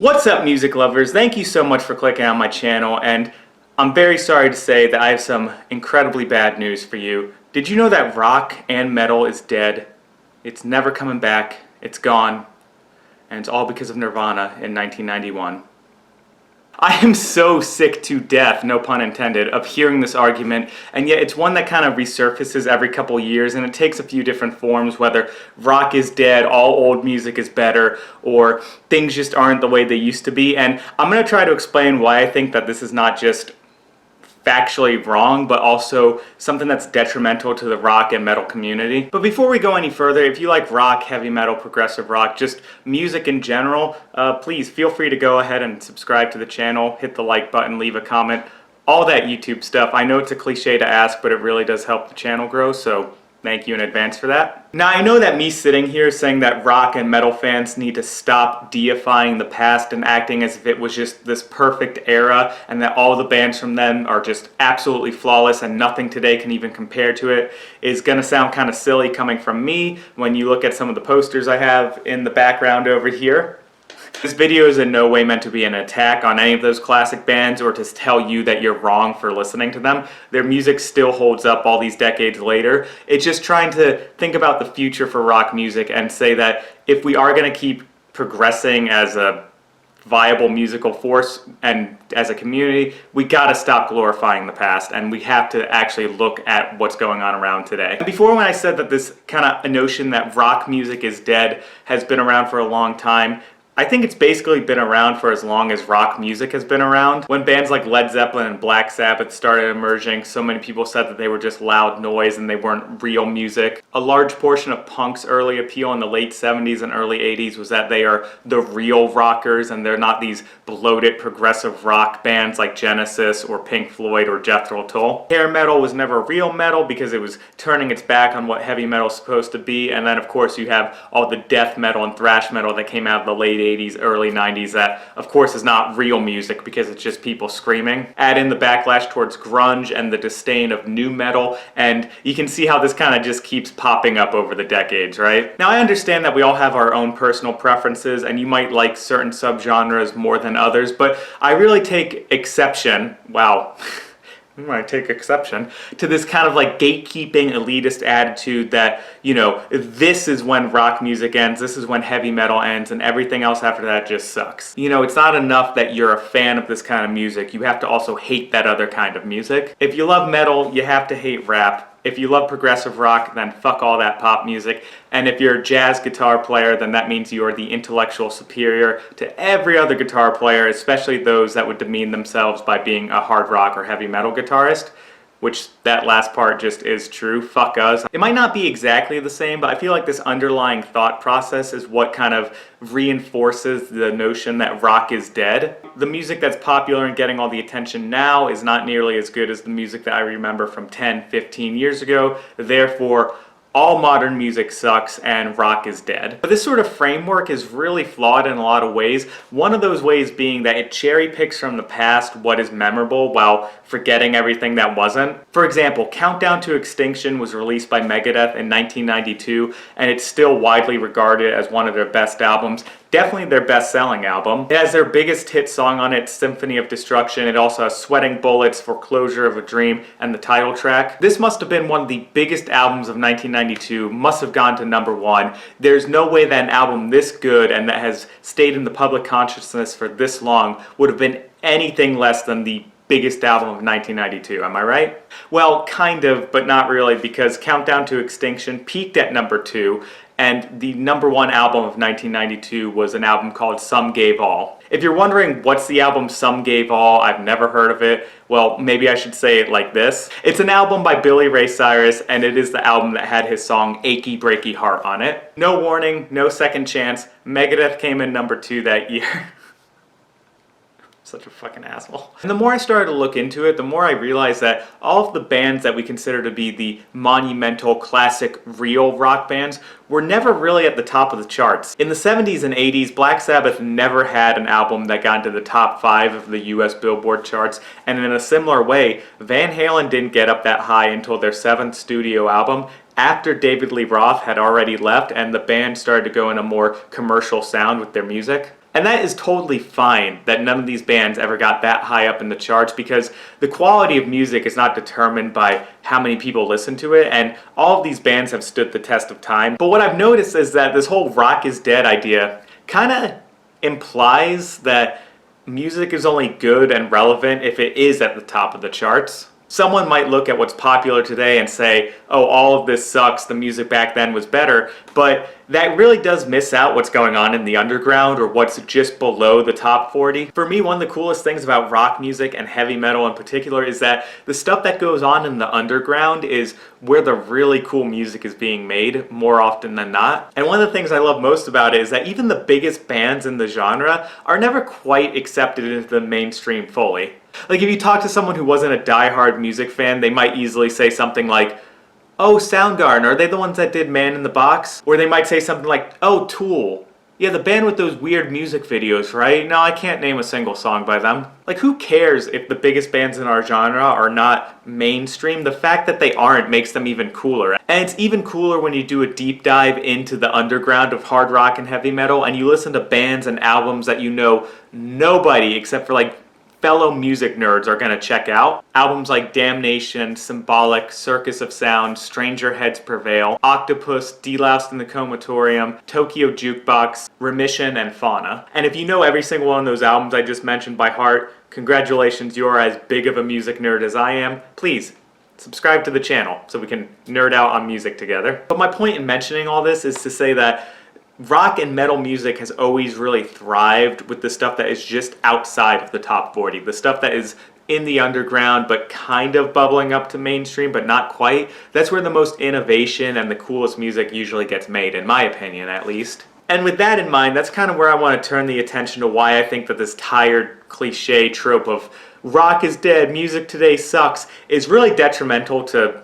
What's up, music lovers? Thank you so much for clicking on my channel, and I'm very sorry to say that I have some incredibly bad news for you. Did you know that rock and metal is dead? It's never coming back, it's gone, and it's all because of Nirvana in 1991. I am so sick to death, no pun intended, of hearing this argument, and yet it's one that kind of resurfaces every couple years, and it takes a few different forms, whether rock is dead, all old music is better, or things just aren't the way they used to be. And I'm going to try to explain why I think that this is not just factually wrong, but also something that's detrimental to the rock and metal community. But before we go any further, if you like rock, heavy metal, progressive rock, just music in general, please feel free to go ahead and subscribe to the channel, hit the like button, leave a comment, all that YouTube stuff. I know it's a cliche to ask, but it really does help the channel grow, so thank you in advance for that. Now, I know that me sitting here saying that rock and metal fans need to stop deifying the past and acting as if it was just this perfect era and that all the bands from then are just absolutely flawless and nothing today can even compare to it is gonna sound kind of silly coming from me when you look at some of the posters I have in the background over here. This video is in no way meant to be an attack on any of those classic bands or to tell you that you're wrong for listening to them. Their music still holds up all these decades later. It's just trying to think about the future for rock music and say that if we are going to keep progressing as a viable musical force and as a community, we gotta stop glorifying the past and we have to actually look at what's going on around today. Before, when I said that this kind of a notion that rock music is dead has been around for a long time, I think it's basically been around for as long as rock music has been around. When bands like Led Zeppelin and Black Sabbath started emerging, so many people said that they were just loud noise and they weren't real music. A large portion of punk's early appeal in the late 70s and early 80s was that they are the real rockers and they're not these bloated progressive rock bands like Genesis or Pink Floyd or Jethro Tull. Hair metal was never real metal because it was turning its back on what heavy metal is supposed to be, and then of course you have all the death metal and thrash metal that came out of the late 80s, early 90s that of course is not real music because it's just people screaming. Add in the backlash towards grunge and the disdain of nu metal, and you can see how this kind of just keeps popping up over the decades, right? Now, I understand that we all have our own personal preferences and you might like certain subgenres more than others, but I really take exception, wow, I take exception to this kind of like gatekeeping elitist attitude that, you know, this is when rock music ends, this is when heavy metal ends, and everything else after that just sucks. You know, it's not enough that you're a fan of this kind of music, you have to also hate that other kind of music. If you love metal, you have to hate rap. If you love progressive rock, then fuck all that pop music. And if you're a jazz guitar player, then that means you are the intellectual superior to every other guitar player, especially those that would demean themselves by being a hard rock or heavy metal guitarist. Which, that last part just is true. Fuck us. It might not be exactly the same, but I feel like this underlying thought process is what kind of reinforces the notion that rock is dead. The music that's popular and getting all the attention now is not nearly as good as the music that I remember from 10, 15 years ago. Therefore, all modern music sucks and rock is dead. But this sort of framework is really flawed in a lot of ways. One of those ways being that it cherry picks from the past what is memorable while forgetting everything that wasn't. For example, Countdown to Extinction was released by Megadeth in 1992 and it's still widely regarded as one of their best albums. Definitely their best-selling album. It has their biggest hit song on it, Symphony of Destruction. It also has Sweating Bullets, Foreclosure of a Dream, and the title track. This must have been one of the biggest albums of 1992, must have gone to #1. There's no way that an album this good and that has stayed in the public consciousness for this long would have been anything less than the biggest album of 1992, am I right? Well, kind of, but not really, because Countdown to Extinction peaked at #2, and the #1 album of 1992 was an album called Some Gave All. If you're wondering what's the album Some Gave All, I've never heard of it, well, maybe I should say it like this. It's an album by Billy Ray Cyrus, and it is the album that had his song Achy Breaky Heart on it. No warning, no second chance, Megadeth came in #2 that year. Such a fucking asshole. And the more I started to look into it, the more I realized that all of the bands that we consider to be the monumental, classic, real rock bands were never really at the top of the charts. In the 70s and 80s, Black Sabbath never had an album that got into the top 5 of the US Billboard charts, and in a similar way, Van Halen didn't get up that high until their 7th studio album, after David Lee Roth had already left and the band started to go in a more commercial sound with their music. And that is totally fine that none of these bands ever got that high up in the charts, because the quality of music is not determined by how many people listen to it, and all of these bands have stood the test of time. But what I've noticed is that this whole rock is dead idea kind of implies that music is only good and relevant if it is at the top of the charts. Someone might look at what's popular today and say, oh, all of this sucks, the music back then was better, but that really does miss out what's going on in the underground or what's just below the top 40. For me, one of the coolest things about rock music and heavy metal in particular is that the stuff that goes on in the underground is where the really cool music is being made more often than not. And one of the things I love most about it is that even the biggest bands in the genre are never quite accepted into the mainstream fully. Like, if you talk to someone who wasn't a diehard music fan, they might easily say something like, oh, Soundgarden, are they the ones that did Man in the Box? Or they might say something like, oh, Tool. Yeah, the band with those weird music videos, right? No, I can't name a single song by them. Like, who cares if the biggest bands in our genre are not mainstream? The fact that they aren't makes them even cooler. And it's even cooler when you do a deep dive into the underground of hard rock and heavy metal, and you listen to bands and albums that you know nobody except for like fellow music nerds are going to check out. Albums like Damnation, Symbolic, Circus of Sound, Stranger Heads Prevail, Octopus, Deloused in the Comatorium, Tokyo Jukebox, Remission, and Fauna. And if you know every single one of those albums I just mentioned by heart, congratulations, you are as big of a music nerd as I am. Please, subscribe to the channel so we can nerd out on music together. But my point in mentioning all this is to say that rock and metal music has always really thrived with the stuff that is just outside of the top 40. The stuff that is in the underground but kind of bubbling up to mainstream but not quite. That's where the most innovation and the coolest music usually gets made, in my opinion at least. And with that in mind, that's kind of where I want to turn the attention to why I think that this tired cliche trope of rock is dead, music today sucks, is really detrimental to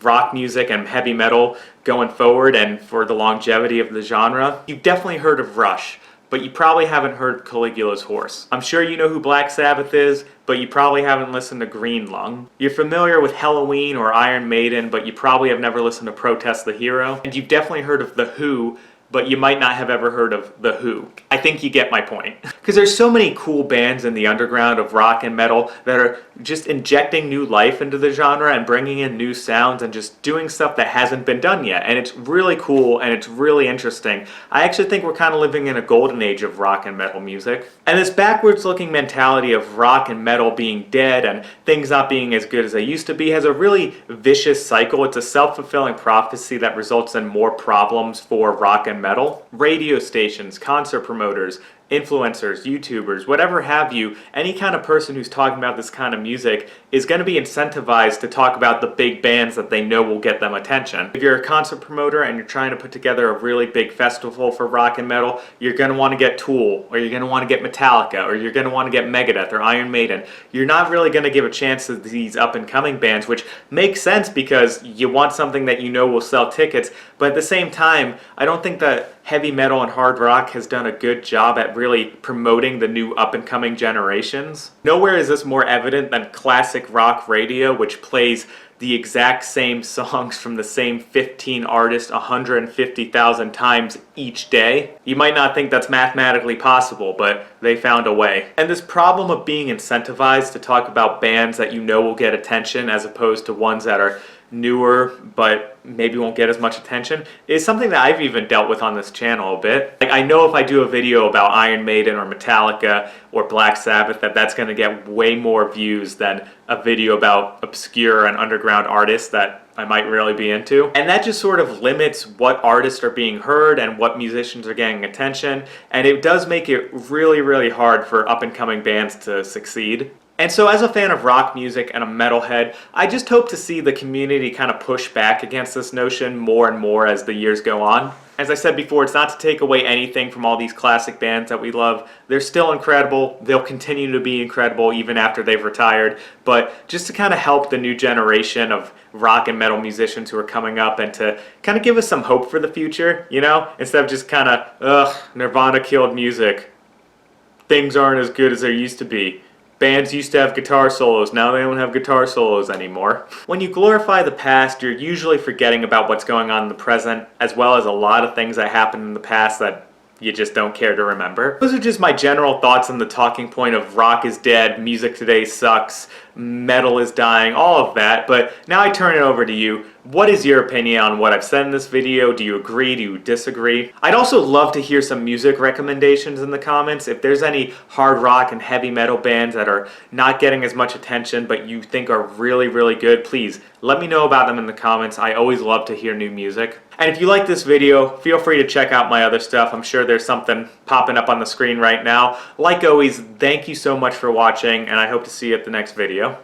rock music and heavy metal going forward and for the longevity of the genre. You've definitely heard of Rush, but you probably haven't heard Caligula's Horse. I'm sure you know who Black Sabbath is, but you probably haven't listened to Green Lung. You're familiar with Halloween or Iron Maiden, but you probably have never listened to Protest the Hero. And you've definitely heard of The Who, but you might not have ever heard of The Who. I think you get my point. Because there's so many cool bands in the underground of rock and metal that are just injecting new life into the genre and bringing in new sounds and just doing stuff that hasn't been done yet. And it's really cool and it's really interesting. I actually think we're kind of living in a golden age of rock and metal music. And this backwards looking mentality of rock and metal being dead and things not being as good as they used to be has a really vicious cycle. It's a self-fulfilling prophecy that results in more problems for rock and metal. Radio stations, concert promoters, influencers, YouTubers, whatever have you, any kind of person who's talking about this kind of music is going to be incentivized to talk about the big bands that they know will get them attention. If you're a concert promoter and you're trying to put together a really big festival for rock and metal, you're going to want to get Tool, or you're going to want to get Metallica, or you're going to want to get Megadeth or Iron Maiden. You're not really going to give a chance to these up-and-coming bands, which makes sense because you want something that you know will sell tickets, but at the same time, I don't think that heavy metal and hard rock has done a good job at really promoting the new up-and-coming generations. Nowhere is this more evident than classic rock radio, which plays the exact same songs from the same 15 artists 150,000 times each day. You might not think that's mathematically possible, but they found a way. And this problem of being incentivized to talk about bands that you know will get attention as opposed to ones that are newer but maybe won't get as much attention is something that I've even dealt with on this channel a bit. Like, I know if I do a video about Iron Maiden or Metallica or Black Sabbath that's going to get way more views than a video about obscure and underground artists that I might really be into. And that just sort of limits what artists are being heard and what musicians are getting attention, and it does make it really, really hard for up-and-coming bands to succeed. And so as a fan of rock music and a metalhead, I just hope to see the community kind of push back against this notion more and more as the years go on. As I said before, it's not to take away anything from all these classic bands that we love. They're still incredible. They'll continue to be incredible even after they've retired. But just to kind of help the new generation of rock and metal musicians who are coming up and to kind of give us some hope for the future, you know? Instead of just kind of, ugh, Nirvana killed music. Things aren't as good as they used to be. Bands used to have guitar solos, now they don't have guitar solos anymore. When you glorify the past, you're usually forgetting about what's going on in the present, as well as a lot of things that happened in the past that you just don't care to remember. Those are just my general thoughts on the talking point of rock is dead, music today sucks, metal is dying, all of that. But now I turn it over to you. What is your opinion on what I've said in this video? Do you agree? Do you disagree? I'd also love to hear some music recommendations in the comments. If there's any hard rock and heavy metal bands that are not getting as much attention but you think are really, really good, please let me know about them in the comments. I always love to hear new music. And if you like this video, feel free to check out my other stuff. I'm sure there's something popping up on the screen right now. Like always, thank you so much for watching, and I hope to see you at the next video.